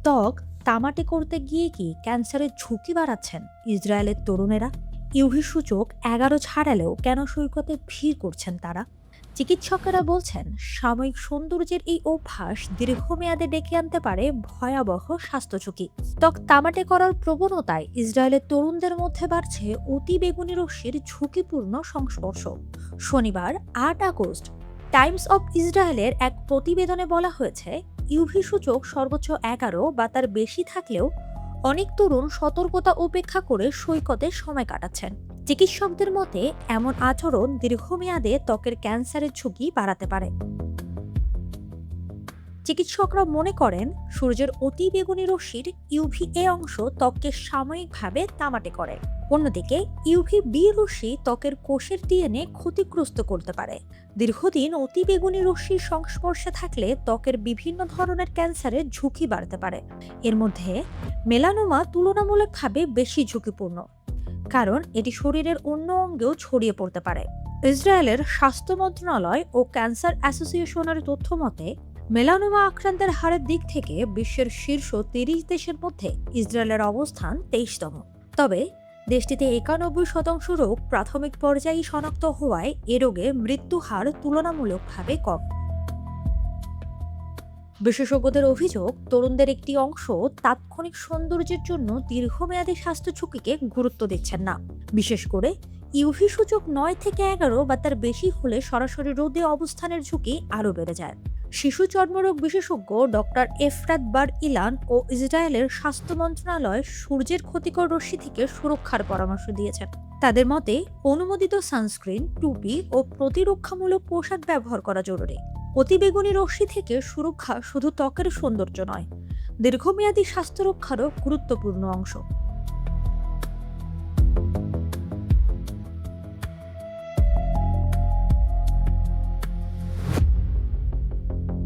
ত্বক তামাটে করতে গিয়ে কি ক্যান্সারের ঝুঁকি বাড়াচ্ছেন ইসরায়েলের তরুণেরা? ইউভি সূচক ১১ ছাড়ালেও কেন সৈকতে ভিড় করছেন তারা? চিকিৎসকেরা বলছেন সাময়িক সৌন্দর্যের এই অভ্যাস দীর্ঘমেয়াদে ডেকে আনতে পারে ভয়াবহ স্বাস্থ্য ঝুঁকি। ত্বক তামাটে করার প্রবণতায় ইসরায়েলের তরুণদের মধ্যে বাড়ছে অতি বেগুনি রশ্মির ঝুঁকিপূর্ণ সংস্পর্শ। শনিবার ৮ আগস্ট টাইমস অব ইসরায়েলের এক প্রতিবেদনে বলা হয়েছে, ইউভি সূচক সর্বোচ্চ ১১ বা তার বেশি থাকলেও অনেক তরুণ সতর্কতা উপেক্ষা করে সৈকতে সময় কাটাচ্ছেন। চিকিৎসকদের মতে এমন আচরণ দীর্ঘমেয়াদে ত্বকের ক্যান্সারের ঝুঁকি বাড়াতে পারে। চিকিৎসকরা মনে করেন সূর্যের অতি বেগুনি রশ্মির ইউভি এ অংশ ত্বককে সাময়িকভাবে তামাটে করে। অন্যদিকে ইউভি বি রশ্মি ত্বকের কোষের ডিএনএ ক্ষতিগ্রস্ত করতে পারে। দীর্ঘদিন অতি বেগুনি রশ্মির সংস্পর্শে থাকলে ত্বকের বিভিন্ন ধরনের ক্যান্সারের ঝুঁকি বাড়তে পারে। এর মধ্যে মেলানোমা তুলনামূলকভাবে বেশি ঝুঁকিপূর্ণ, কারণ এটি শরীরের অন্য অঙ্গেও ছড়িয়ে পড়তে পারে। ইসরায়েলের স্বাস্থ্য মন্ত্রণালয় ও ক্যান্সার অ্যাসোসিয়েশনের তথ্য মতে, মেলানোমা আক্রান্তের হারের দিক থেকে বিশ্বের শীর্ষ ৩০ দেশের মধ্যে ইসরায়েলের অবস্থান ২৩তম। তবে দেশটিতে ৯১% রোগ প্রাথমিক পর্যায়ে শনাক্ত হওয়ায় এ রোগে মৃত্যু হার তুলনামূলকভাবে কম। বিশেষজ্ঞদের অভিযোগ, তরুণদের একটি অংশ তাৎক্ষণিক সৌন্দর্যের জন্য দীর্ঘমেয়াদী স্বাস্থ্য ঝুঁকিকে গুরুত্ব দিচ্ছেন না। বিশেষ করে ইউভি সূচক ৯ থেকে ১১ বা তার বেশি হলে সরাসরি রোদে অবস্থানের ঝুঁকি আরও বেড়ে যায়। শিশু চর্মরোগ বিশেষজ্ঞ ডক্টর এফরাত বার ইলান ও ইসরায়েলের স্বাস্থ্য মন্ত্রণালয় সূর্যের ক্ষতিকর রশ্মি থেকে সুরক্ষার পরামর্শ দিয়েছেন। তাদের মতে অনুমোদিত সানস্ক্রিন, টুপি ও প্রতিরক্ষামূলক পোশাক ব্যবহার করা জরুরি। অতিবেগুনি রশ্মি থেকে সুরক্ষা শুধু ত্বকের সৌন্দর্য নয়, দীর্ঘমেয়াদী স্বাস্থ্য রক্ষারও গুরুত্বপূর্ণ অংশ।